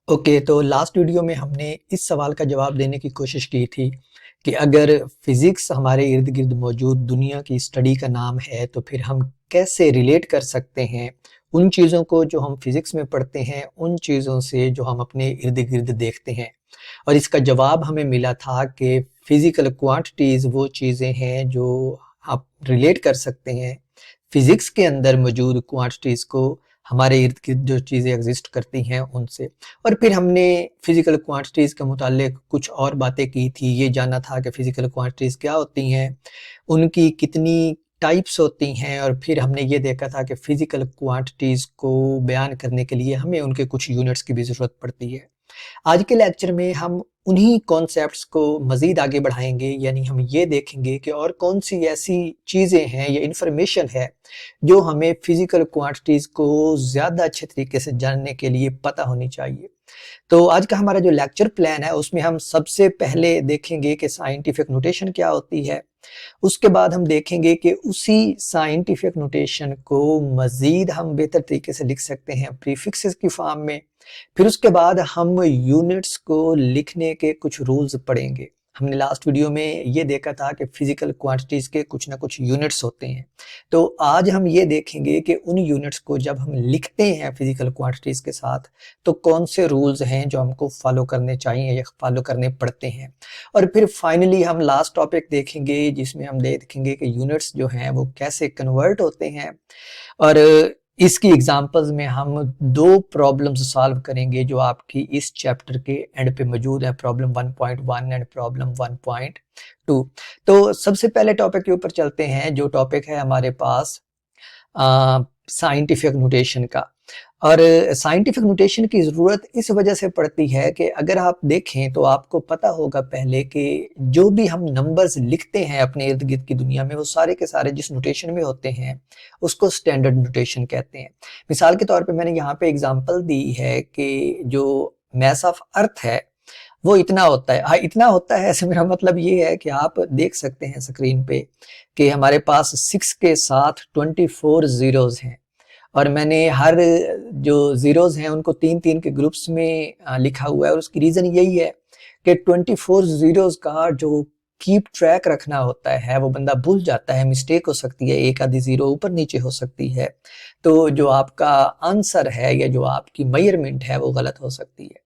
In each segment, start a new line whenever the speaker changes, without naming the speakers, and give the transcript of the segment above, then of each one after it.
Okay, तो last video में हमने इस सवाल का जवाब देने की कोशिश की थी कि अगर फिजिक्स हमारे इर्द गिर्द मौजूद दुनिया की स्टडी का नाम है तो फिर हम कैसे रिलेट कर सकते हैं उन चीज़ों को जो हम फिजिक्स में पढ़ते हैं उन चीज़ों से जो हम अपने इर्द गिर्द देखते हैं। और इसका जवाब हमें मिला था कि फिजिकल क्वांटिटीज़ वो चीज़ें हैं जो आप रिलेट कर सकते हैं फिजिक्स के अंदर मौजूद क्वांटिटीज़ को हमारे इर्द गिर्द जो चीज़ें एग्जिस्ट करती हैं उनसे। और फिर हमने फिजिकल क्वांटिटीज़ के मुतालिक कुछ और बातें की थी। ये जाना था कि फिजिकल क्वांटिटीज़ क्या होती हैं, उनकी कितनी टाइप्स होती हैं, और फिर हमने ये देखा था कि फिजिकल क्वांटिटीज़ को बयान करने के लिए हमें उनके कुछ यूनिट्स की भी ज़रूरत पड़ती है। आज के लेक्चर में हम उन्हीं कॉन्सेप्ट्स को मज़ीद आगे बढ़ाएंगे, यानी हम ये देखेंगे कि और कौन सी ऐसी चीज़ें हैं या इंफॉर्मेशन है जो हमें फिज़िकल क्वांटिटीज़ को ज़्यादा अच्छे तरीके से जानने के लिए पता होनी चाहिए। तो आज का हमारा जो लेक्चर प्लान है उसमें हम सबसे पहले देखेंगे कि साइंटिफिक नोटेशन क्या होती है। उसके बाद हम देखेंगे कि उसी साइंटिफिक नोटेशन को मज़ीद हम बेहतर तरीके से लिख सकते हैं प्रीफिक्सेस की फॉर्म में। फिर उसके बाद हम यूनिट्स को लिखने के कुछ रूल्स पढ़ेंगे। हमने लास्ट वीडियो में ये देखा था कि फिजिकल क्वांटिटीज़ के कुछ ना कुछ यूनिट्स होते हैं। तो आज हम ये देखेंगे कि उन यूनिट्स को जब हम लिखते हैं फिजिकल क्वांटिटीज़ के साथ तो कौन से रूल्स हैं जो हमको फॉलो करने चाहिए या फॉलो करने पड़ते हैं। और फिर फाइनली हम लास्ट टॉपिक देखेंगे जिसमें हम देखेंगे कि यूनिट्स जो हैं वो कैसे कन्वर्ट होते हैं। और इसकी एग्जांपल्स में हम दो प्रॉब्लम्स सॉल्व करेंगे जो आपकी इस चैप्टर के एंड पे मौजूद है, प्रॉब्लम 1.1 एंड प्रॉब्लम 1.2। तो सबसे पहले टॉपिक के ऊपर चलते हैं जो टॉपिक है हमारे पास साइंटिफिक नोटेशन का। और साइंटिफिक नोटेशन की ज़रूरत इस वजह से पड़ती है कि अगर आप देखें तो आपको पता होगा पहले कि जो भी हम नंबर्स लिखते हैं अपने इर्द गिर्द की दुनिया में वो सारे के सारे जिस नोटेशन में होते हैं उसको स्टैंडर्ड नोटेशन कहते हैं। मिसाल के तौर पे मैंने यहाँ पे एग्जांपल दी है कि जो मास ऑफ अर्थ है वो इतना होता है। हाँ, इतना होता है ऐसे मेरा मतलब ये है कि आप देख सकते हैं स्क्रीन पे कि हमारे पास 6 के साथ 24 जीरोज हैं, और मैंने हर जो जीरोज हैं उनको 3-3 के ग्रुप्स में लिखा हुआ है। और उसकी रीज़न यही है कि 24 जीरोज का जो कीप ट्रैक रखना होता है वो बंदा भूल जाता है, मिस्टेक हो सकती है, एक आधी जीरो ऊपर नीचे हो सकती है, तो जो आपका आंसर है या जो आपकी मेजरमेंट है वो गलत हो सकती है।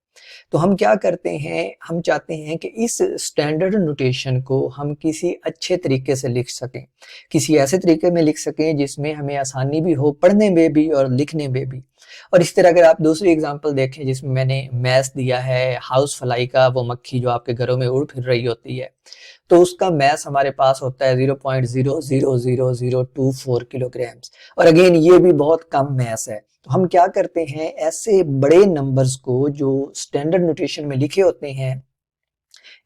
तो हम क्या करते हैं, हम चाहते हैं कि इस स्टैंडर्ड नोटेशन को हम किसी अच्छे तरीके से लिख सकें, किसी ऐसे तरीके में लिख सकें जिसमें हमें आसानी भी हो पढ़ने में भी और लिखने में भी। और इस तरह अगर आप दूसरी एग्जांपल देखें जिसमें मैंने मैथ दिया है हाउस फ्लाई का, वो मक्खी जो आपके घरों में उड़ फिर रही होती है, तो उसका मैथ हमारे पास होता है 0.0000024 किलोग्राम्स। और अगेन ये भी बहुत कम मैथ है। तो हम क्या करते हैं, ऐसे बड़े नंबर्स को जो स्टैंडर्ड नोटेशन में लिखे होते हैं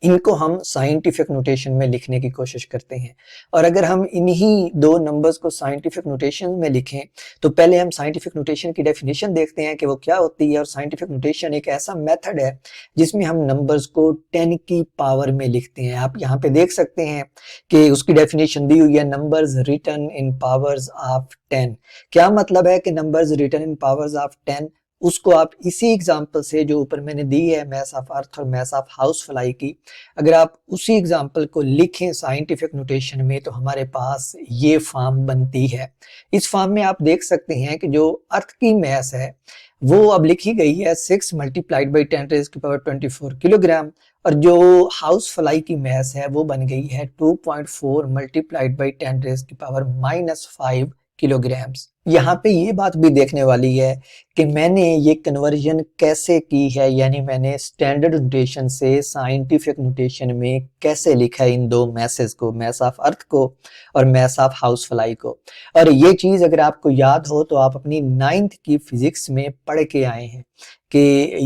इनको हम साइंटिफिक नोटेशन में लिखने की कोशिश करते हैं। और अगर हम इन्हीं दो नंबर्स को साइंटिफिक नोटेशन में लिखें तो पहले हम साइंटिफिक नोटेशन की डेफिनेशन देखते हैं कि वो क्या होती है। और साइंटिफिक नोटेशन एक ऐसा मेथड है जिसमें हम नंबर्स को 10 की पावर में लिखते हैं। आप यहाँ पे देख सकते हैं कि उसकी डेफिनेशन दी हुई है, numbers written in powers of 10। क्या मतलब है कि numbers written in powers of 10, उसको आप इसी एग्जाम्पल से जो ऊपर मैंने दी है मैथ ऑफ अर्थ और मैथ ऑफ हाउस फ्लाई की, अगर आप उसी एग्जाम्पल को लिखें साइंटिफिक नोटेशन में तो हमारे पास ये फॉर्म बनती है। इस फॉर्म में आप देख सकते हैं कि जो अर्थ की मैथ है वो अब लिखी गई है 6 मल्टीप्लाइड बाई 10 रेज़ की पावर 24 किलोग्राम, और जो हाउस फ्लाई की मैथ है वो बन गई है 2.4 मल्टीप्लाइड बाई 10 रेज़ की पावर -5 किलोग्राम्स। यहाँ पे ये बात भी देखने वाली है कि मैंने ये कन्वर्जन कैसे की है, यानी मैंने स्टैंडर्ड नोटेशन से साइंटिफिक नोटेशन में कैसे लिखा है इन दो मैसेज को, मैथ ऑफ अर्थ को और मैथ ऑफ हाउस फ्लाई को। और ये चीज़ अगर आपको याद हो तो आप अपनी 9th की फिजिक्स में पढ़ के आए हैं कि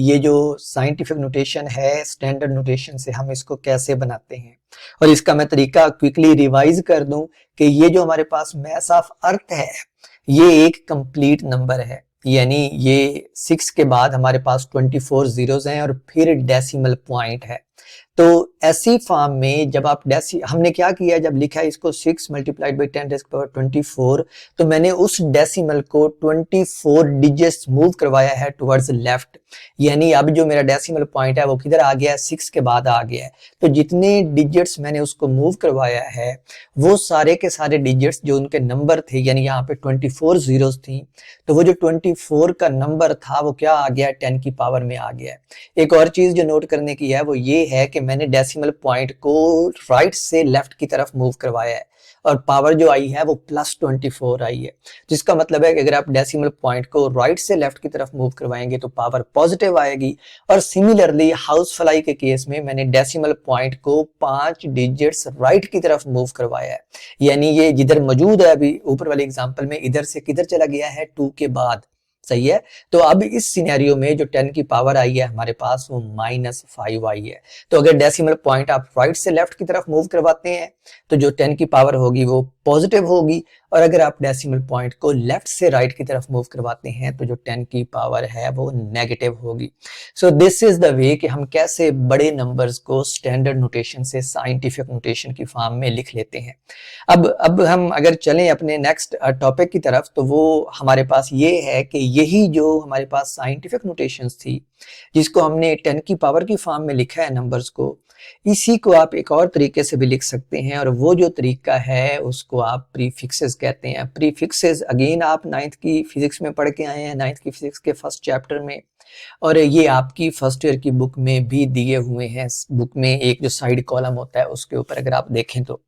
ये जो साइंटिफिक नोटेशन है स्टैंडर्ड नोटेशन से हम इसको कैसे बनाते हैं। और इसका मैं तरीका क्विकली रिवाइज कर दूं कि ये जो हमारे पास मैथ ऑफ अर्थ है ये एक कंप्लीट नंबर है, यानी ये 6 के बाद हमारे पास 24 जीरोज हैं और फिर डेसिमल पॉइंट है। तो ऐसी फॉर्म में जब आप हमने क्या किया, जब लिखा इसको 6 मल्टीप्लाइड बाई 10 रेज़ की पावर 24, तो मैंने उस डेसिमल को 24 डिजिट्स मूव करवाया है टुवर्ड्स लेफ्ट। यानी अब जो मेरा डेसिमल पॉइंट है वो किधर आ गया है, 6 के बाद आ गया है। तो जितने डिजिट्स मैंने उसको मूव करवाया है वो सारे के सारे डिजिट्स जो उनके नंबर थे, यानी यहाँ पे 24 जीरोस थी, तो वो जो 24 का नंबर था वो क्या आ गया, 10 की पावर में आ गया है। एक और चीज जो नोट करने की है वो ये है कि मैंने डेसिमल पॉइंट को राइट से लेफ्ट की तरफ मूव करवाया है और पावर जो आई है वो +24 आई है, जिसका मतलब है कि अगर आप डेसिमल पॉइंट को राइट से लेफ्ट की तरफ मूव करवाएंगे तो पावर पॉजिटिव आएगी। और सिमिलरली हाउस फ्लाई के केस में मैंने डेसिमल पॉइंट को 5 डिजिट्स राइट की तरफ मूव करवाया है, यानी ये जिधर मौजूद है अभी ऊपर वाले एग्जांपल में, इधर से किधर चला गया है, 2 के बाद। सही है। तो अब इस सिनेरियो में जो 10 की पावर आई है हमारे पास वो -5 आई है। तो अगर डेसिमल पॉइंट आप राइट से लेफ्ट की तरफ मूव करवाते हैं तो जो 10 की पावर होगी वो पॉजिटिव होगी, और अगर आप डेसिमल पॉइंट को लेफ्ट से राइट की तरफ मूव करवाते हैं तो जो 10 की पावर है वो नेगेटिव होगी। So this is the way कि हम कैसे बड़े नंबर्स को स्टैंडर्ड नोटेशन से साइंटिफिक नोटेशन की फॉर्म में लिख लेते हैं। अब हम अगर चलें अपने नेक्स्ट टॉपिक की तरफ, तो वो हमारे पास ये है कि यही जो हमारे पास साइंटिफिक नोटेशंस थी जिसको हमने 10 की पावर की फॉर्म में लिखा है नंबर्स को, इसी को आप एक और तरीके से भी लिख सकते हैं, और वो जो तरीका है उसको आप प्रीफिक्सेस कहते हैं। प्रीफिक्सेस अगेन आप 9th की फिजिक्स में पढ़ के आए हैं, 9th की फिजिक्स के फर्स्ट चैप्टर में, और ये आपकी फर्स्ट ईयर की बुक में भी दिए हुए हैं। बुक में एक जो साइड कॉलम होता है उसके ऊपर अगर आप देखें तो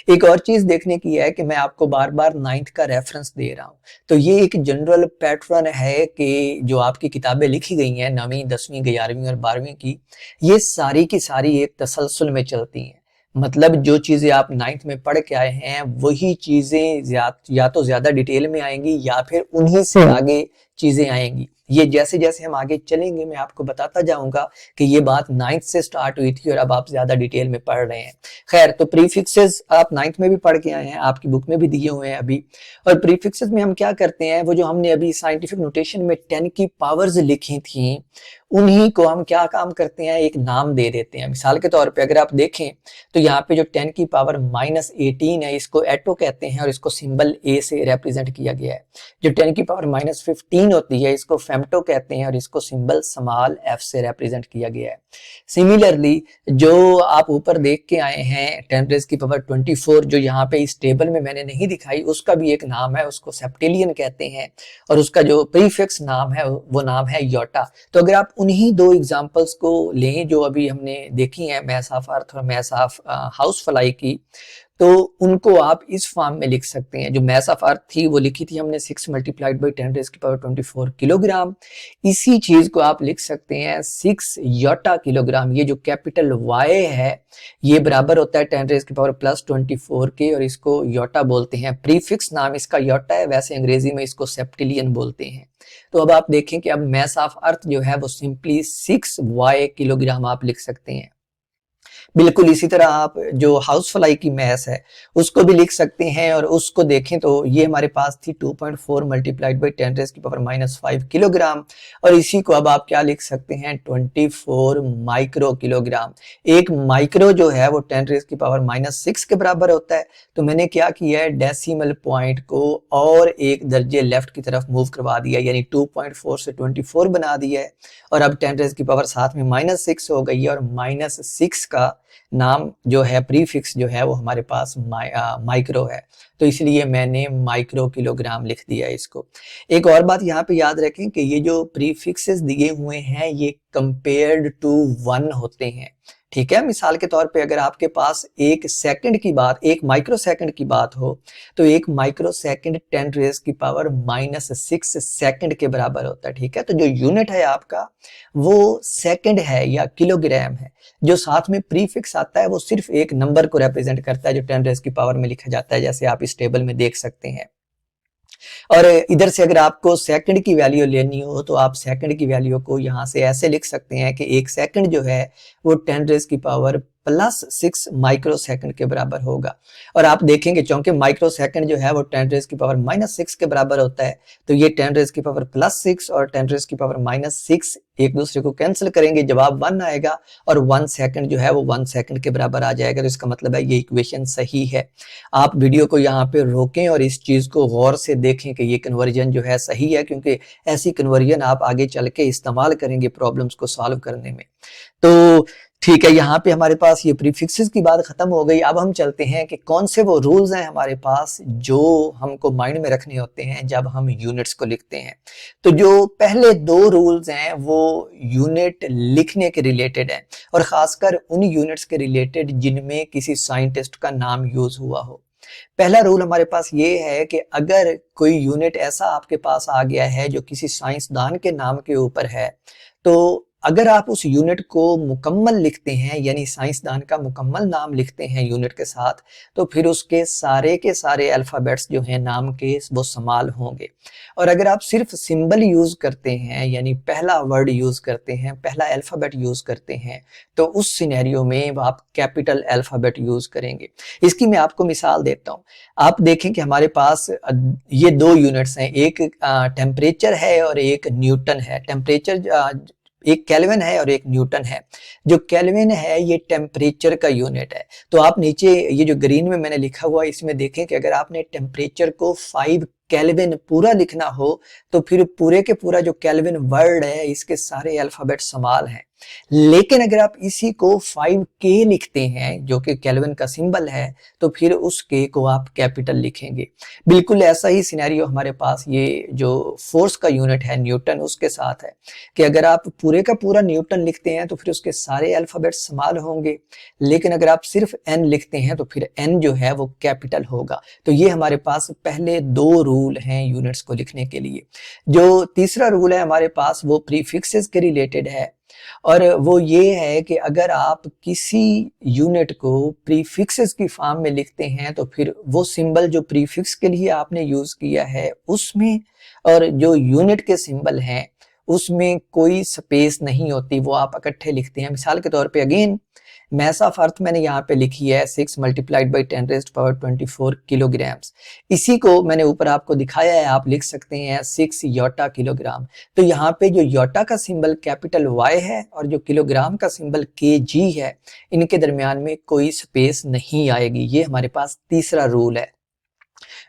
एक और चीज देखने की है कि मैं आपको बार बार 9th का रेफरेंस दे रहा हूं, तो ये एक जनरल पैटर्न है कि जो आपकी किताबें लिखी गई हैं 9वीं 10वीं 11वीं और 12वीं की, ये सारी की सारी एक तसलसल में चलती हैं। मतलब जो चीजें आप 9th में पढ़ के आए हैं वही चीजें या तो ज्यादा डिटेल में आएंगी या फिर उन्हीं से आगे चीजें आएंगी। ये जैसे जैसे हम आगे चलेंगे मैं आपको बताता जाऊंगा कि ये बात 9th से स्टार्ट हुई थी और अब आप ज्यादा डिटेल में पढ़ रहे हैं। खैर, तो प्रीफिक्सेस आप 9th में भी पढ़ के आए हैं, आपकी बुक में भी दिए हुए हैं अभी। और प्रीफिक्सेस में हम क्या करते हैं, वो जो हमने अभी साइंटिफिक नोटेशन में 10 की पावर्स लिखी थी उन्हीं को हम क्या काम करते हैं, एक नाम दे देते हैं। मिसाल के तौर पे अगर आप देखें तो यहाँ पे जो 10 की पावर -18 है इसको एटो कहते हैं और इसको सिंबल ए से रिप्रेजेंट किया गया है। जो 10 की पावर -15 होती है इसको फेम्टो कहते हैं और इसको सिंबल स्मॉल एफ से रिप्रेजेंट किया गया है। सिमिलरली जो आप ऊपर देख के आए हैं 10 रेज़ की पावर 24, जो यहाँ पे इस टेबल में मैंने नहीं दिखाई, उसका भी एक नाम है, उसको सेप्टिलियन कहते हैं और उसका जो प्रीफिक्स नाम है वो नाम है योटा। तो अगर आप उन्हीं दो एग्जांपल्स को लें जो अभी हमने देखी हैं, मैथ्स ऑफ अर्थ और मैथ्स ऑफ हाउस फ्लाई की, तो उनको आप इस फॉर्म में लिख सकते हैं। जो मैथ्स ऑफ अर्थ थी वो लिखी थी हमने 6 मल्टीप्लाइड बाई 10 रेज़ की पावर 24 किलोग्राम। इसी चीज को आप लिख सकते हैं 6 योटा किलोग्राम। ये जो कैपिटल वाई है ये बराबर होता है 10 रेज़ की पावर +24 के, और इसको योटा बोलते हैं। प्रीफिक्स नाम इसका योटा है, वैसे अंग्रेजी में इसको सेप्टिलियन बोलते हैं। तो अब आप देखें कि अब मैथ्स ऑफ अर्थ जो है वो सिंपली 6 वाई किलोग्राम आप लिख सकते हैं। बिल्कुल इसी तरह आप जो हाउस फ्लाई की मैथ्स है उसको भी लिख सकते हैं, और उसको देखें तो ये हमारे पास थी 2.4 मल्टीप्लाइड बाई 10 रेज़ की पावर -5 किलोग्राम, और इसी को अब आप क्या लिख सकते हैं 24 माइक्रो किलोग्राम। एक माइक्रो जो है वो 10 रेज़ की पावर -6 के बराबर होता है। तो मैंने क्या किया है, डेसिमल पॉइंट को और एक दर्जे लेफ्ट की तरफ मूव करवा दिया, यानी 2.4 से 24 बना दिया है, और अब 10 रेज़ की पावर साथ में -6 हो गई है, और -6 का नाम जो है प्रीफिक्स जो है वो हमारे पास माइक्रो है, तो इसलिए मैंने माइक्रो किलोग्राम लिख दिया है इसको। एक और बात यहाँ पे याद रखें कि ये जो प्रीफिक्सेस दिए हुए हैं ये कंपेयर्ड टू 1 होते हैं, ठीक है। मिसाल के तौर पे अगर आपके पास एक सेकंड की बात, एक माइक्रो सेकंड की बात हो, तो एक माइक्रो सेकंड 10 रेज़ की पावर -6 सेकंड के बराबर होता है, ठीक है। तो जो यूनिट है आपका वो सेकंड है या किलोग्राम है। जो साथ में प्रीफिक्स आता है वो सिर्फ एक नंबर को रिप्रेजेंट करता है जो 10 रेज़ की पावर में लिखा जाता है, जैसे आप इस टेबल में देख सकते हैं। और इधर से अगर आपको सेकंड की वैल्यू लेनी हो तो आप सेकंड की वैल्यू को यहाँ से ऐसे लिख सकते हैं कि एक सेकंड जो है वो 10 रेज़ की पावर +6 माइक्रोसेकंड के बराबर होगा। और आप देखेंगे चूंकि माइक्रोसेकंड जो है वो 10⁻⁻6 के बराबर होता है, तो ये 10⁻+6 और 10⁻⁻6 एक दूसरे को कैंसिल करेंगे, जवाब 1 आएगा और 1 सेकंड जो है वो 1 सेकंड के बराबर आ जाएगा। तो इसका मतलब है ये इक्वेशन सही है। आप वीडियो को यहाँ पे रोकें और इस चीज को गौर से देखें कि ये कन्वर्जन जो है सही है, क्योंकि ऐसी कन्वर्जन आप आगे चल के इस्तेमाल करेंगे प्रॉब्लम्स को सॉल्व करने में। तो ठीक है, यहाँ पे हमारे पास ये प्रीफिक्सेस की बात खत्म हो गई। अब हम चलते हैं कि कौन से वो रूल्स हैं हमारे पास जो हमको माइंड में रखने होते हैं जब हम यूनिट्स को लिखते हैं। तो जो पहले 2 रूल्स हैं वो यूनिट लिखने के रिलेटेड हैं, और खासकर उन यूनिट्स के रिलेटेड जिनमें किसी साइंटिस्ट का नाम यूज हुआ हो। पहला रूल हमारे पास ये है कि अगर कोई यूनिट ऐसा आपके पास आ गया है जो किसी साइंसदान के नाम के ऊपर है, तो अगर आप उस यूनिट को मुकम्मल लिखते हैं, यानी साइंसदान का मुकम्मल नाम लिखते हैं यूनिट के साथ, तो फिर उसके सारे के सारे अल्फ़ाबेट्स जो हैं नाम के वो समाल होंगे। और अगर आप सिर्फ सिंबल यूज करते हैं, यानी पहला वर्ड यूज करते हैं, पहला अल्फ़ाबेट यूज करते हैं, तो उस सिनेरियो में आप कैपिटल अल्फ़ाबेट यूज करेंगे। इसकी मैं आपको मिसाल देता हूँ। आप देखें कि हमारे पास ये 2 यूनिट्स हैं, एक टेम्परेचर है और एक न्यूटन है। टेम्परेचर एक केल्विन है और एक न्यूटन है। जो केल्विन है ये टेम्परेचर का यूनिट है। तो आप नीचे ये जो ग्रीन में मैंने लिखा हुआ इसमें देखें कि अगर आपने टेम्परेचर को 5 केल्विन पूरा लिखना हो, तो फिर पूरे के पूरा जो केल्विन वर्ड है इसके सारे अल्फ़ाबेट समाल हैं। लेकिन अगर आप इसी को 5K लिखते हैं जो कि केल्विन का सिंबल है, तो फिर उस K को आप कैपिटल लिखेंगे। बिल्कुल ऐसा ही सिनेरियो हमारे पास ये जो फोर्स का यूनिट है न्यूटन, उसके साथ है कि अगर आप पूरे का पूरा न्यूटन लिखते हैं तो फिर उसके सारे अल्फ़ाबेट समाल होंगे, लेकिन अगर आप सिर्फ N लिखते हैं तो फिर N जो है वो कैपिटल होगा। तो ये हमारे पास पहले 2 रूल हैं यूनिट्स को लिखने के लिए। जो तीसरा रूल है हमारे पास वो प्रीफिक्सेस के रिलेटेड है, और वो ये है कि अगर आप किसी यूनिट को प्रीफिक्सेस की फॉर्म में लिखते हैं तो फिर वो सिंबल जो प्रीफिक्स के लिए आपने यूज किया है उसमें और जो यूनिट के सिंबल हैं उसमें कोई स्पेस नहीं होती, वो आप इकट्ठे लिखते हैं। मिसाल के तौर पे अगेन मैस ऑफ अर्थ मैंने यहाँ पे लिखी है 6 × 10⁻24 किलोग्राम्स। इसी को मैंने ऊपर आपको दिखाया है, आप लिख सकते हैं 6 योटा किलोग्राम। तो यहाँ पे जो योटा का सिंबल कैपिटल Y है और जो किलोग्राम का सिंबल kg है, इनके दरमियान में कोई स्पेस नहीं आएगी। ये हमारे पास तीसरा रूल है।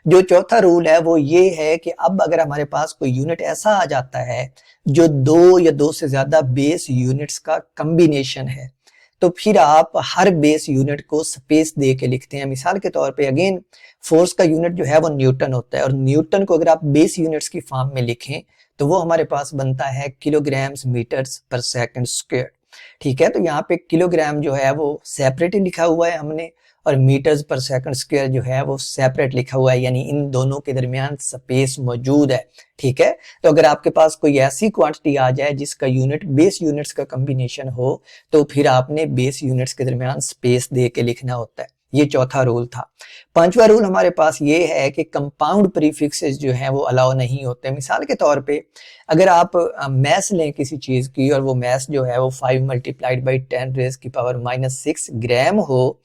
जो चौथा रूल है वो ये है कि अब अगर हमारे पास कोई यूनिट ऐसा आ जाता है जो 2 या 2 से ज्यादा बेस यूनिट्स का कॉम्बिनेशन है, तो फिर आप हर बेस यूनिट को स्पेस दे के लिखते हैं। मिसाल के तौर पे अगेन फोर्स का यूनिट जो है वो न्यूटन होता है, और न्यूटन को अगर आप बेस यूनिट्स की फॉर्म में लिखें तो वो हमारे पास बनता है किलोग्राम्स मीटर्स पर सेकंड स्क्वायर। ठीक है, तो यहाँ पे किलोग्राम जो है वो सेपरेट लिखा हुआ है हमने, और मीटर्स पर सेकंड स्क्वायर जो है वो सेपरेट लिखा हुआ है, यानी इन दोनों के दरमियान स्पेस मौजूद है। ठीक है, तो अगर आपके पास कोई ऐसी क्वांटिटी आ जाए जिसका यूनिट बेस यूनिट्स का कॉम्बिनेशन हो, तो फिर आपने बेस यूनिट्स के दरमियान स्पेस दे के लिखना होता है। ये चौथा रूल था। पांचवा रूल हमारे पास ये है कि कंपाउंड प्रीफिक्सेस जो हैं वो अलाउ नहीं होते। मिसाल के तौर पे अगर आप मैस लें किसी चीज की और वो मैस जो है वो 5 × 10⁻⁻6 ग्राम हो,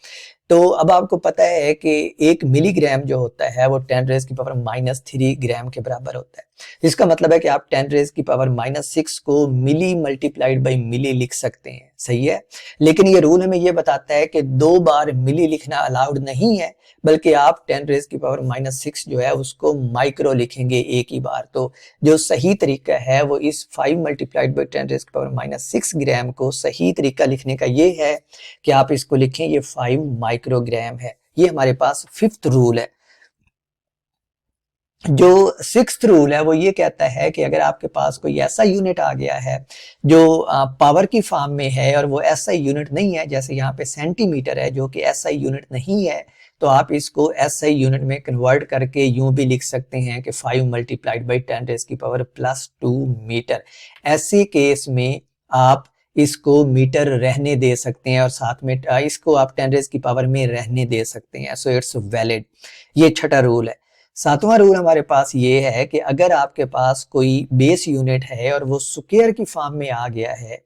तो अब आपको पता है कि 1 मिलीग्राम जो होता है वो 10⁻³ ग्राम के बराबर होता है। इसका मतलब है कि आप 10⁻⁻6 को मिली मल्टीप्लाइड बाई मिली लिख सकते हैं। सही है, लेकिन ये रूल हमें ये बताता है कि 2 बार मिली लिखना अलाउड नहीं है, बल्कि आप 10⁻6 जो है उसको माइक्रो लिखेंगे एक ही बार। तो जो सही तरीका है वो इस 5 × 10⁻6 ग्राम को सही तरीका लिखने का ये है कि आप इसको लिखें ये 5 माइक्रोग्राम है। ये हमारे पास 5th रूल है। जो 6th रूल है वो ये कहता है कि अगर आपके पास कोई ऐसा यूनिट आ गया है जो पावर की फॉर्म में है और वो ऐसा यूनिट नहीं है, जैसे यहाँ पे सेंटीमीटर है जो कि ऐसा यूनिट नहीं है, तो आप इसको SI यूनिट में कन्वर्ट करके यूं भी लिख सकते हैं कि 5 × 10⁻²2 मीटर। ऐसे केस में आप इसको मीटर रहने दे सकते हैं और साथ में इसको आप 10⁻में रहने दे सकते हैं। So it's valid. ये छठा रूल है। सातवां रूल हमारे पास ये है कि अगर आपके पास कोई बेस यूनिट है और वो स्क्वायर की फॉर्म में आ गया है,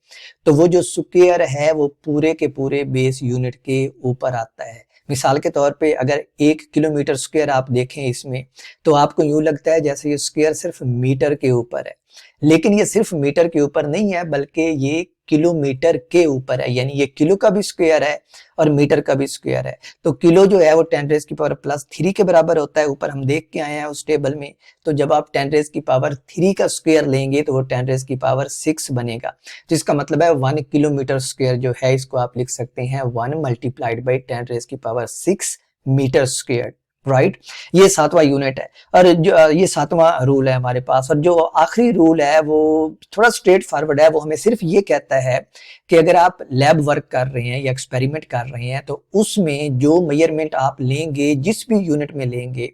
तो वो जो स्क्वायर है वो पूरे के पूरे बेस यूनिट के ऊपर आता है। मिसाल के तौर पे अगर 1 किलोमीटर स्क्वायर आप देखें इसमें, तो आपको यूं लगता है जैसे ये स्क्वायर सिर्फ मीटर के ऊपर है, लेकिन ये सिर्फ मीटर के ऊपर नहीं है, बल्कि ये किलोमीटर के ऊपर है। यानी ये किलो का भी स्क्वायर है और मीटर का भी स्क्वायर है। तो किलो जो है वो 10⁻³ के बराबर होता है, ऊपर हम देख के आए हैं उस टेबल में। तो जब आप 10⁻³ का स्क्वायर लेंगे तो वो 10⁻6 बनेगा। तो इसका मतलब है 1 किलोमीटर स्क्वायर जो है, इसको आप लिख सकते हैं 1 × 10⁻6 मीटर स्क्वायर, राइट। ये सातवां यूनिट है और जो ये सातवां रूल है हमारे पास। और जो आखिरी रूल है वो थोड़ा स्ट्रेट फॉरवर्ड है, वो हमें सिर्फ ये कहता है कि अगर आप लैब वर्क कर रहे हैं या एक्सपेरिमेंट कर रहे हैं, तो उसमें जो मेजरमेंट आप लेंगे, जिस भी यूनिट में लेंगे,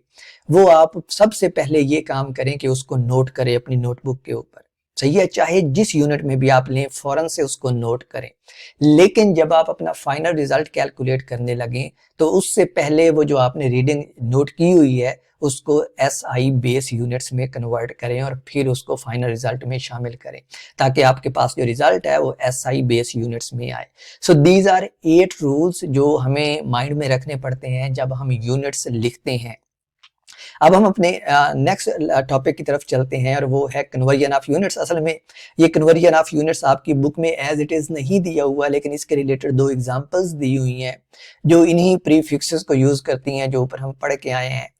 वो आप सबसे पहले ये काम करें कि उसको नोट करें अपनी नोटबुक के ऊपर। सही है, चाहे जिस यूनिट में भी आप लें, फौरन से उसको नोट करें। लेकिन जब आप अपना फाइनल रिजल्ट कैलकुलेट करने लगें, तो उससे पहले वो जो आपने रीडिंग नोट की हुई है उसको एसआई बेस यूनिट्स में कन्वर्ट करें और फिर उसको फाइनल रिजल्ट में शामिल करें, ताकि आपके पास जो रिजल्ट है वो एसआई बेस यूनिट्स में आए। सो दीज आर 8 रूल्स जो हमें माइंड में रखने पड़ते हैं जब हम यूनिट्स लिखते हैं। अब हम अपने नेक्स्ट टॉपिक की तरफ चलते हैं और वो है कन्वर्जन ऑफ यूनिट्स। असल में ये कन्वर्जन ऑफ यूनिट्स आपकी बुक में एज इट इज नहीं दिया हुआ, लेकिन इसके रिलेटेड 2 एग्जांपल्स दी हुई हैं जो इन्हीं प्रीफिक्सेस को यूज करती हैं, जो ऊपर हम पढ़ के आए हैं।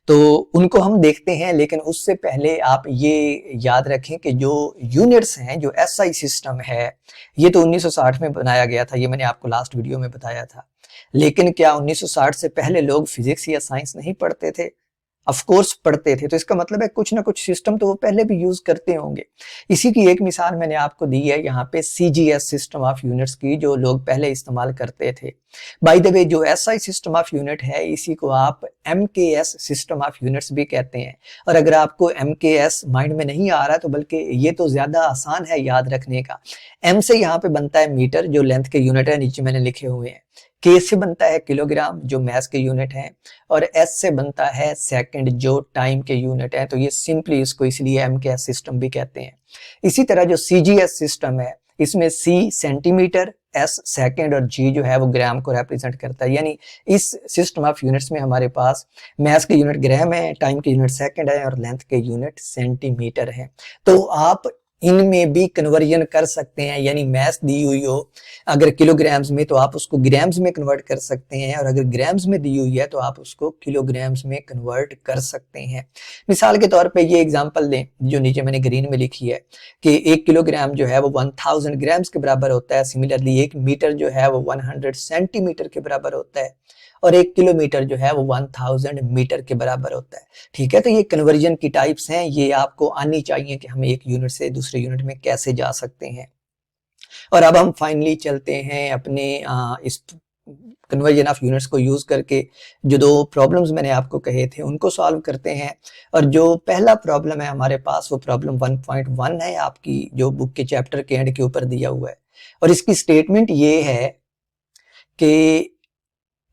तो उनको हम देखते हैं, लेकिन उससे पहले आप ये याद रखें कि जो यूनिट्स हैं, जो एसआई सिस्टम है, ये तो 1960 में बनाया गया था, ये मैंने आपको लास्ट वीडियो में बताया था। लेकिन क्या 1960 से पहले लोग फिजिक्स या साइंस नहीं पढ़ते थे? ऑफ कोर्स पढ़ते थे। तो इसका मतलब है कुछ ना कुछ सिस्टम तो वो पहले भी यूज करते होंगे। इसी की एक मिसाल मैंने आपको दी है यहाँ पे सीजीएस सिस्टम ऑफ यूनिट्स की, जो लोग पहले इस्तेमाल करते थे। बाय द वे, जो एसआई सिस्टम ऑफ यूनिट है, इसी को आप एमकेएस सिस्टम ऑफ यूनिट्स भी कहते हैं। और अगर आपको एमकेएस माइंड में नहीं आ रहा, तो बल्कि ये तो ज्यादा आसान है याद रखने का। एम से यहाँ पे बनता है मीटर, जो लेंथ के यूनिट है, नीचे मैंने लिखे हुए हैं। के से बनता है किलोग्राम, जो मैस के यूनिट है। और एस से बनता है सेकंड, जो टाइम के यूनिट है। तो ये सिंपली इसको इसलिए एमकेएस सिस्टम भी कहते हैं। इसी तरह जो सीजीएस सिस्टम है, इसमें सी सेंटीमीटर, एस सेकंड और जी जो है वो ग्राम को रिप्रेजेंट करता है। यानी इस सिस्टम ऑफ यूनिट्स में हमारे पास मैस के यूनिट ग्राम है, टाइम के यूनिट सेकंड है और लेंथ के यूनिट सेंटीमीटर है। तो आप इनमें भी कन्वर्जन कर सकते हैं, यानी मैस दी हुई हो अगर किलोग्राम्स में, तो आप उसको ग्राम्स में कन्वर्ट कर सकते हैं, और अगर ग्राम्स में दी हुई है तो आप उसको किलोग्राम्स में कन्वर्ट कर सकते हैं। मिसाल के तौर पे ये एग्जांपल दें जो नीचे मैंने ग्रीन में लिखी है कि 1 किलोग्राम जो है वो 1000 ग्राम्स के बराबर होता है। सिमिलरली 1 मीटर जो है वो 100 सेंटीमीटर के बराबर होता है, और 1 किलोमीटर जो है वो 1000 मीटर के बराबर होता है। ठीक है, तो ये कन्वर्जन की टाइप्स हैं, ये आपको आनी चाहिए कि हम एक यूनिट से दूसरे यूनिट में कैसे जा सकते हैं। और अब हम फाइनली चलते हैं अपने इस कन्वर्जन ऑफ यूनिट्स को यूज करके जो 2 प्रॉब्लम्स मैंने आपको कहे थे उनको सॉल्व करते हैं। और जो पहला प्रॉब्लम है हमारे पास, वो प्रॉब्लम 1.1 है, आपकी जो बुक के चैप्टर के एंड के ऊपर दिया हुआ है। और इसकी स्टेटमेंट ये है कि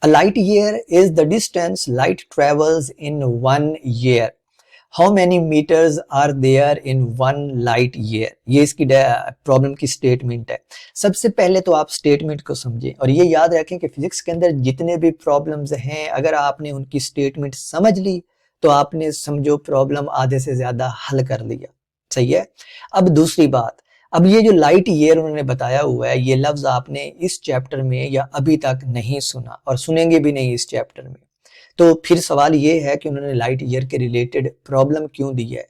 a light year is the distance light travels in 1 year. How many meters are there in 1 light year? ये इसकी प्रॉब्लम की स्टेटमेंट है। सबसे पहले तो आप स्टेटमेंट को समझें और ये याद रखें कि फिजिक्स के अंदर जितने भी प्रॉब्लम्स हैं, अगर आपने उनकी स्टेटमेंट समझ ली तो आपने समझो प्रॉब्लम आधे से ज्यादा हल कर लिया। सही है। अब दूसरी बात, अब ये जो लाइट ईयर उन्होंने बताया हुआ है, ये लफ्ज आपने इस चैप्टर में या अभी तक नहीं सुना और सुनेंगे भी नहीं इस चैप्टर में। तो फिर सवाल ये है कि उन्होंने लाइट ईयर के रिलेटेड प्रॉब्लम क्यों दी है।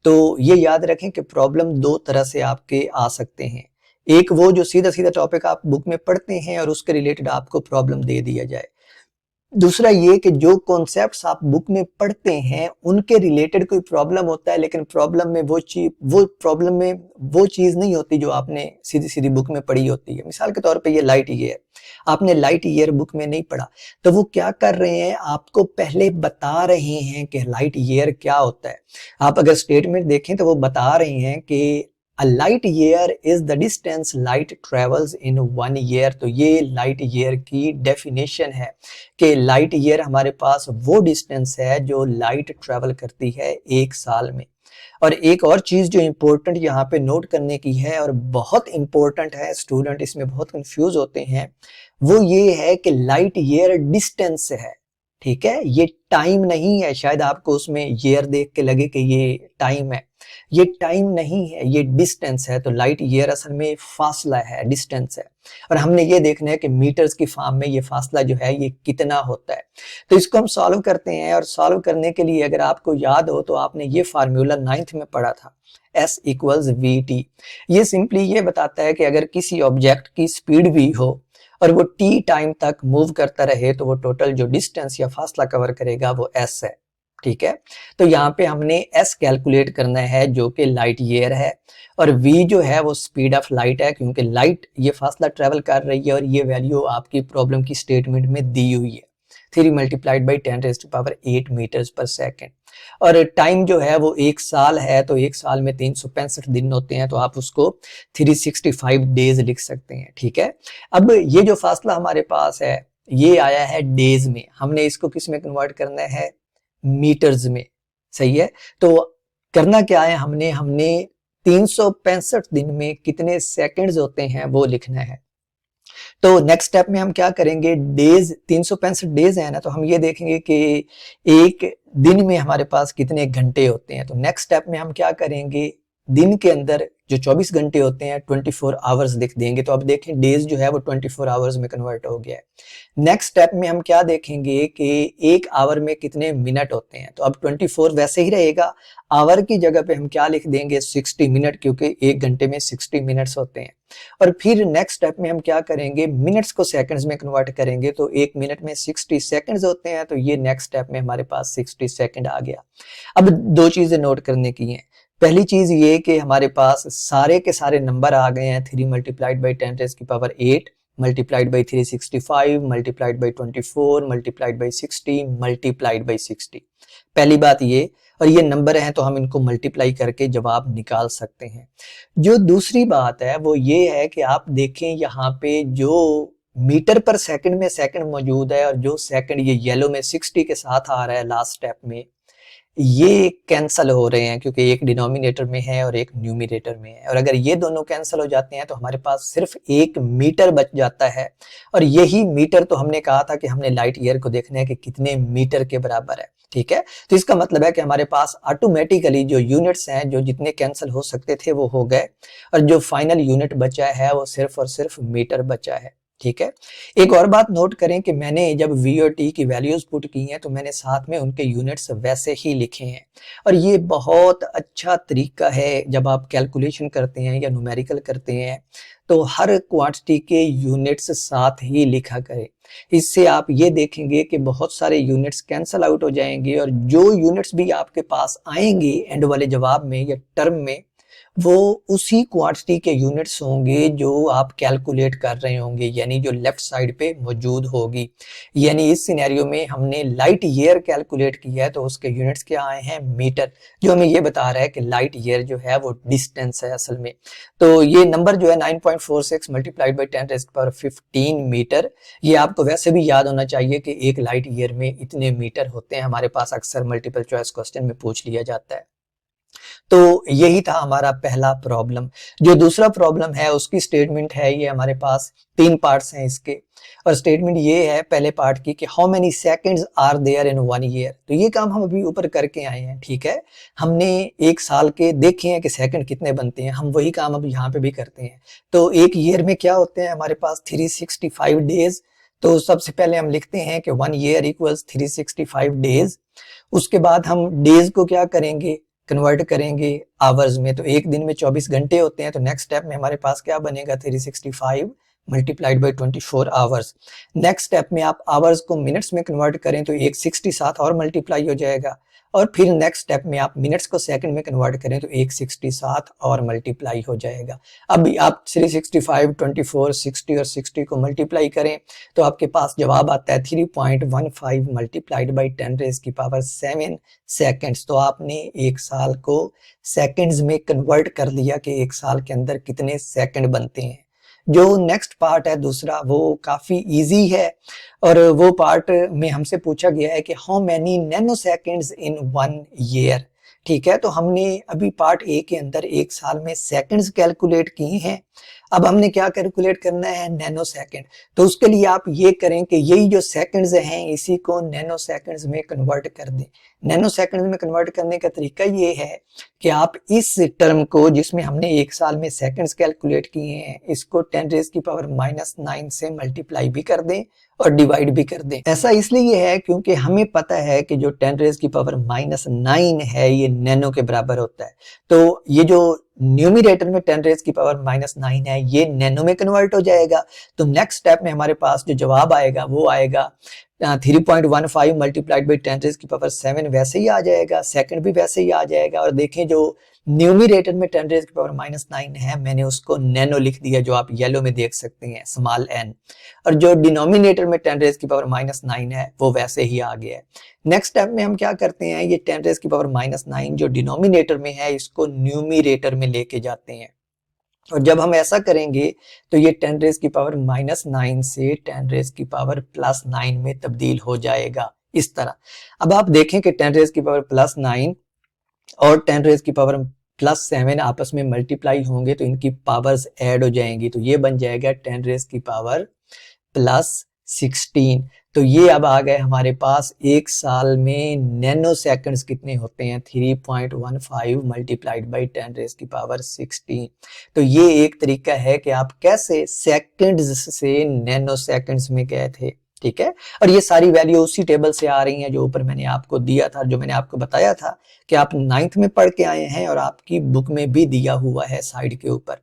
तो ये याद रखें कि प्रॉब्लम 2 तरह से आपके आ सकते हैं। एक वो जो सीधा सीधा टॉपिक आप बुक में पढ़ते हैं और उसके रिलेटेड आपको प्रॉब्लम दे दिया जाए। दूसरा ये कि जो कॉन्सेप्ट्स आप बुक में पढ़ते हैं उनके रिलेटेड कोई प्रॉब्लम होता है, लेकिन प्रॉब्लम में वो चीज नहीं होती जो आपने सीधी सीधी बुक में पढ़ी होती है। मिसाल के तौर पे ये लाइट ईयर, आपने लाइट ईयर बुक में नहीं पढ़ा, तो वो क्या कर रहे हैं, आपको पहले बता रहे हैं कि लाइट ईयर क्या होता है। आप अगर स्टेटमेंट देखें तो वो बता रहे हैं कि a light year is the distance light travels in 1 year. तो ये लाइट ईयर की डेफिनेशन है कि लाइट ईयर हमारे पास वो डिस्टेंस है जो लाइट ट्रेवल करती है 1 साल में। और एक और चीज जो इम्पोर्टेंट यहाँ पे नोट करने की है और बहुत इंपॉर्टेंट है, स्टूडेंट इसमें बहुत कंफ्यूज होते हैं, वो ये है कि लाइट ईयर डिस्टेंस है, ठीक है, ये टाइम नहीं है। शायद आपको उसमें ईयर देख के लगे कि ये टाइम है, ये टाइम नहीं है, ये डिस्टेंस है। तो लाइट ईयर असल में फासला है, डिस्टेंस है, और हमने ये देखना है कि मीटर्स की फॉर्म में ये फासला जो है ये कितना होता है। तो इसको हम सॉल्व करते हैं, और सॉल्व करने के लिए अगर आपको याद हो तो आपने ये फार्मूला 9th में पढ़ा था, S इक्वल्स वी टी। ये सिंपली ये बताता है कि अगर किसी ऑब्जेक्ट की स्पीड v हो और वो t टाइम तक मूव करता रहे तो वो टोटल जो डिस्टेंस या फासला कवर करेगा वो s है, ठीक है। तो यहाँ पे हमने s कैलकुलेट करना है जो कि लाइट ईयर है, और v जो है वो स्पीड ऑफ लाइट है, क्योंकि लाइट ये फासला ट्रेवल कर रही है और ये वैल्यू आपकी प्रॉब्लम की स्टेटमेंट में दी हुई है, 3 मल्टीप्लाइड बाई 10⁸ मीटर्स पर सेकेंड। और टाइम जो है वो 1 साल है, तो 1 साल में 365 दिन होते हैं, तो आप उसको 365 डेज लिख सकते हैं, ठीक है। अब ये जो फासला हमारे पास है ये आया है डेज में, हमने इसको किस में कन्वर्ट करना है, मीटर्स में, सही है। तो करना क्या है, हमने 365 दिन में कितने सेकंड्स होते हैं वो लिखना है। तो नेक्स्ट स्टेप में हम क्या करेंगे, डेज 365 डेज है ना, तो हम ये देखेंगे कि एक दिन में हमारे पास कितने घंटे होते हैं। तो नेक्स्ट स्टेप में हम क्या करेंगे, दिन के अंदर जो 24 घंटे होते हैं 24 आवर्स लिख देंगे। तो अब देखें डेज जो है वो 24 आवर्स में कन्वर्ट हो गया है। नेक्स्ट स्टेप में हम क्या देखेंगे कि एक आवर में कितने मिनट होते हैं। तो अब 24 वैसे ही रहेगा, आवर की जगह पे हम क्या लिख देंगे 60 मिनट, क्योंकि एक घंटे में 60 मिनट्स होते हैं। और फिर नेक्स्ट स्टेप में हम क्या करेंगे, मिनट्स को सेकंड्स में कन्वर्ट करेंगे, तो एक मिनट में 60 सेकंड्स होते हैं, तो ये नेक्स्ट स्टेप में हमारे पास 60 सेकंड आ गया। अब दो चीजें नोट करने की हैं। पहली चीज ये कि हमारे पास सारे के सारे नंबर आ गए हैं, 3 multiplied by 10⁸ multiplied by 365 multiplied by 24 multiplied by 60 multiplied by 60। पहली बात ये, और ये नंबर हैं तो हम इनको मल्टीप्लाई करके जवाब निकाल सकते हैं। जो दूसरी बात है वो ये है कि आप देखें यहाँ पे जो मीटर पर सेकंड में सेकंड मौजूद है, और जो सेकंड ये येलो में 60 के साथ आ रहा है लास्ट स्टेप में, ये कैंसल हो रहे हैं क्योंकि एक डिनोमिनेटर में है और एक न्यूमिनेटर में है। और अगर ये दोनों कैंसल हो जाते हैं तो हमारे पास सिर्फ 1 मीटर बच जाता है, और यही मीटर तो हमने कहा था कि हमने लाइट ईयर को देखना है कि कितने मीटर के बराबर है, ठीक है। तो इसका मतलब है कि हमारे पास ऑटोमेटिकली जो यूनिट्स हैं, जो जितने कैंसिल हो सकते थे वो हो गए, और जो फाइनल यूनिट बचा है वो सिर्फ और सिर्फ मीटर बचा है, ठीक है। एक और बात नोट करें कि मैंने जब v और t की वैल्यूज पुट की हैं तो मैंने साथ में उनके यूनिट्स वैसे ही लिखे हैं, और ये बहुत अच्छा तरीका है जब आप कैलकुलेशन करते हैं या न्यूमेरिकल करते हैं तो हर क्वांटिटी के यूनिट्स साथ ही लिखा करें। इससे आप ये देखेंगे कि बहुत सारे यूनिट्स कैंसल आउट हो जाएंगे, और जो यूनिट्स भी आपके पास आएंगे एंड वाले जवाब में या टर्म में, वो उसी क्वांटिटी के यूनिट्स होंगे जो आप कैलकुलेट कर रहे होंगे, यानी जो लेफ्ट साइड पे मौजूद होगी। यानी इस सिनेरियो में हमने लाइट ईयर कैलकुलेट किया है तो उसके यूनिट्स क्या आए हैं, मीटर, जो हमें ये बता रहा है कि लाइट ईयर जो है वो डिस्टेंस है असल में। तो ये नंबर जो है 9.46 मल्टीप्लाइड बाई 10⁻15 मीटर, ये आपको वैसे भी याद होना चाहिए कि एक लाइट ईयर में इतने मीटर होते हैं। हमारे पास अक्सर मल्टीपल चॉइस क्वेश्चन में पूछ लिया जाता है। तो यही था हमारा पहला प्रॉब्लम। जो दूसरा प्रॉब्लम है उसकी स्टेटमेंट है, ये हमारे पास 3 पार्ट्स हैं इसके, और स्टेटमेंट ये है पहले पार्ट की कि how many seconds are there in 1 year. तो ये काम हम अभी ऊपर करके आए हैं, ठीक है। हमने 1 साल के देखे हैं कि सेकंड कितने बनते हैं, हम वही काम अब यहाँ पे भी करते हैं। तो एक ईयर में क्या होते हैं हमारे पास 365 डेज। तो सबसे पहले हम लिखते हैं कि 1 ईयर इक्वल्स 365 डेज। उसके बाद हम डेज को क्या करेंगे, कन्वर्ट करेंगे आवर्स में। तो एक दिन में 24 घंटे होते हैं, तो नेक्स्ट स्टेप में हमारे पास क्या बनेगा, 365 multiplied by 24 hours. Next step में आप आवर्स को मिनट्स में कन्वर्ट करें तो 160 साथ और मल्टीप्लाई हो जाएगा, और फिर नेक्स्ट स्टेप में आप मिनट्स को सेकंड में कन्वर्ट करें तो 160 साथ और मल्टीप्लाई हो जाएगा। अब आप 365, 24, 60 और 60 को मल्टीप्लाई करें तो आपके पास जवाब आता है 3.15 मल्टीप्लाइड बाई 10⁻⁷ सेकेंड्स। तो आपने एक साल को सेकेंड्स में कन्वर्ट कर लिया कि एक साल के अंदर कितने सेकंड बनते हैं। जो नेक्स्ट पार्ट है दूसरा, वो काफ़ी इजी है, और वो पार्ट में हमसे पूछा गया है कि how many nano seconds in 1 year. ठीक है, तो हमने अभी पार्ट ए के अंदर एक साल में सेकंड्स कैलकुलेट किए हैं। अब हमने क्या कैलकुलेट करना है, नैनो सेकंड। तो उसके लिए आप ये करें कि यही जो सेकंड्स हैं इसी को नैनो सेकंड्स में कन्वर्ट कर दें। नैनो सेकंड्स में कन्वर्ट करने का तरीका ये है कि आप इस टर्म को, जिसमें हमने एक साल में सेकंड्स कैलकुलेट किए हैं, इसको 10⁻⁹ से मल्टीप्लाई भी कर दें और डिवाइड भी कर दें। ऐसा इसलिए है क्योंकि हमें पता है कि जो 10⁻⁹ है ये नैनो के बराबर होता है। तो ये जो न्यूमिरेटर में 10⁻⁹ है ये नैनो में कन्वर्ट हो जाएगा। तो नेक्स्ट स्टेप में हमारे पास जो जवाब आएगा वो आएगा 3.15 मल्टीप्लाइड बाई 10⁻⁷ वैसे ही आ जाएगा, सेकंड भी वैसे ही आ जाएगा। और देखें जो न्यूमिरेटर में 10⁻⁹ है मैंने उसको नैनो लिख दिया, जो आप येलो में देख सकते हैं, स्मॉल n। और जो डिनोमिनेटर में 10⁻⁹ है वो वैसे ही आ गया है। नेक्स्ट स्टेप में हम क्या करते हैं, ये 10⁻⁹ जो डिनोमिनेटर में है इसको न्यूमिरेटर में लेके जाते हैं। और जब हम ऐसा करेंगे तो ये 10⁻⁹ से 10⁻⁻9 में तब्दील हो जाएगा इस तरह। अब आप देखें कि 10⁻⁻9 और 10⁻⁻7 आपस में मल्टीप्लाई होंगे तो इनकी पावर्स ऐड हो जाएंगी, तो ये बन जाएगा 10⁻⁻16। तो ये अब आ गए हमारे पास एक साल में नैनो सेकंड्स कितने होते हैं, 3.15 मल्टीप्लाइड बाई 10⁻16। तो ये एक तरीका है कि आप कैसे सेकंड्स से नैनो सेकंड्स में गए थे। ठीक है, और ये सारी वैल्यू उसी टेबल से आ रही हैं जो ऊपर मैंने आपको दिया था, जो मैंने आपको बताया था कि आप 9th में पढ़ के आए हैं और आपकी बुक में भी दिया हुआ है साइड के ऊपर।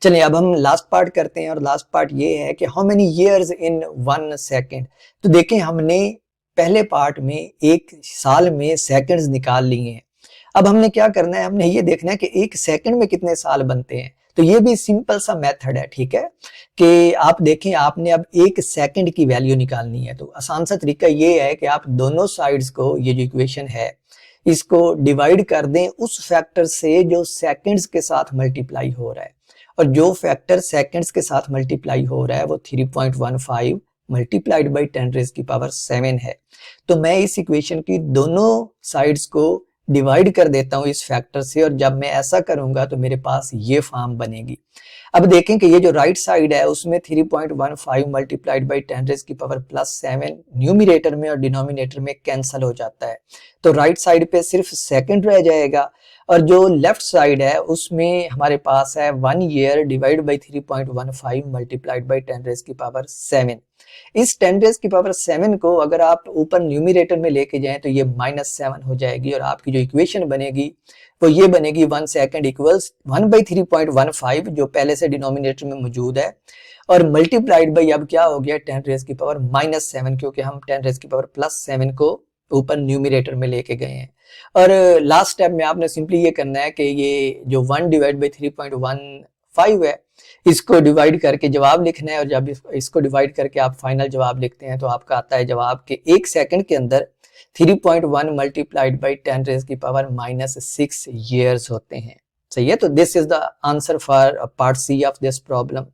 चलिए अब हम लास्ट पार्ट करते हैं, और लास्ट पार्ट ये है कि how many years in 1 second. तो देखें हमने पहले पार्ट में एक साल में सेकंड्स निकाल लिए हैं। अब हमने क्या करना है, हमने ये देखना है कि एक सेकंड में कितने साल बनते हैं। तो ये भी सिंपल सा मेथड है, ठीक है, कि आप देखें आपने अब एक सेकंड की वैल्यू निकालनी है। तो आसान सा तरीका ये है कि आप दोनों साइड्स को, ये जो इक्वेशन है इसको डिवाइड कर दें उस फैक्टर से जो सेकंड्स के साथ मल्टीप्लाई हो रहा है, और जो फैक्टर सेकंड्स के साथ मल्टीप्लाई हो रहा है वो 3.15 मल्टीप्लाइड बाई 10⁻⁷ है। तो मैं इस इक्वेशन की दोनों साइड्स को डिवाइड कर देता हूं इस फैक्टर से, और जब मैं ऐसा करूंगा तो मेरे पास ये फॉर्म बनेगी। अब देखें कि ये जो राइट साइड है उसमें 3.15 मल्टीप्लाइड बाई 10⁻⁻7 न्यूमिरेटर में और डिनोमिनेटर में कैंसल हो जाता है, तो राइट साइड पे सिर्फ सेकंड रह जाएगा। और जो लेफ्ट साइड है उसमें हमारे पास है 1 year divide by 3.15 multiplied by 10⁻⁷। इस 10⁻⁷ को अगर आप ऊपर न्यूमिरेटर में लेके जाएं तो ये -7 हो जाएगी, और आपकी जो इक्वेशन बनेगी वो ये बनेगी 1 सेकंड इक्वल्स 1/3.15 जो पहले से डिनोमिनेटर में मौजूद है, और मल्टीप्लाइड बाई अब क्या हो गया 10⁻⁻7, क्योंकि हम 10⁻⁻7 को ऊपर न्यूमिरेटर में लेके गए हैं। और लास्ट स्टेप में आपने सिंपली ये करना है कि ये जो 1 डिवाइड बाई 3.15 है इसको डिवाइड करके जवाब लिखना है, और जब इसको डिवाइड करके आप फाइनल जवाब लिखते हैं तो आपका आता है जवाब कि एक सेकंड के अंदर 3.1 मल्टीप्लाइड बाई 10⁻⁻6 ईयर्स होते हैं। सही है, तो this is the answer for part C of this problem.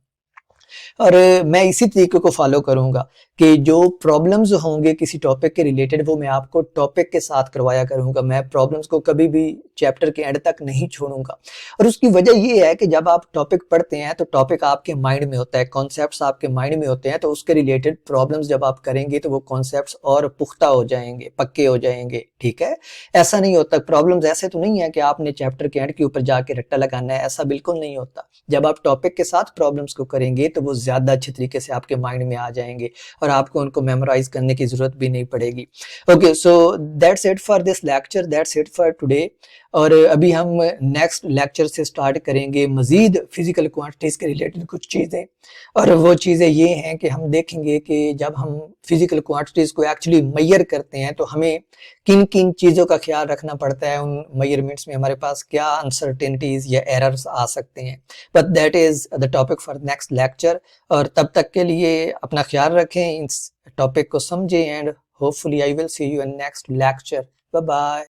और मैं इसी तरीके को फॉलो करूंगा कि जो प्रॉब्लम्स होंगे किसी टॉपिक के रिलेटेड वो मैं आपको टॉपिक के साथ करवाया करूंगा। मैं प्रॉब्लम्स को कभी भी चैप्टर के एंड तक नहीं छोड़ूंगा, और उसकी वजह ये है कि जब आप टॉपिक पढ़ते हैं तो टॉपिक आपके माइंड में होता है, कॉन्सेप्ट्स आपके माइंड में होते हैं, तो उसके रिलेटेड प्रॉब्लम्स जब आप करेंगे तो वो कॉन्सेप्ट्स और पुख्ता हो जाएंगे, पक्के हो जाएंगे। ठीक है, ऐसा नहीं होता, प्रॉब्लम्स ऐसे तो नहीं है कि आपने चैप्टर के एंड के ऊपर जाके रट्टा लगाना है, ऐसा बिल्कुल नहीं होता। जब आप टॉपिक के साथ प्रॉब्लम्स को करेंगे तो वो ज्यादा अच्छे तरीके से आपके माइंड में आ जाएंगे और आपको उनको मेमोराइज करने की जरूरत भी नहीं पड़ेगी। Okay, so that's it for this lecture, that's it for today. और अभी हम नेक्स्ट लेक्चर से स्टार्ट करेंगे मज़ीद फिज़िकल क्वांटिटीज़ के रिलेटेड कुछ चीज़ें, और वो चीज़ें ये हैं कि हम देखेंगे कि जब हम फिज़िकल क्वांटिटीज़ को एक्चुअली मेजर करते हैं तो हमें किन किन चीज़ों का ख्याल रखना पड़ता है, उन मेजरमेंट्स में हमारे पास क्या अनसर्टेनिटीज़ या एरर्स आ सकते हैं। But that is the topic for next lecture, और तब तक के लिए अपना ख्याल रखें, इस टॉपिक को समझें, and hopefully I will see you in next lecture. Bye bye.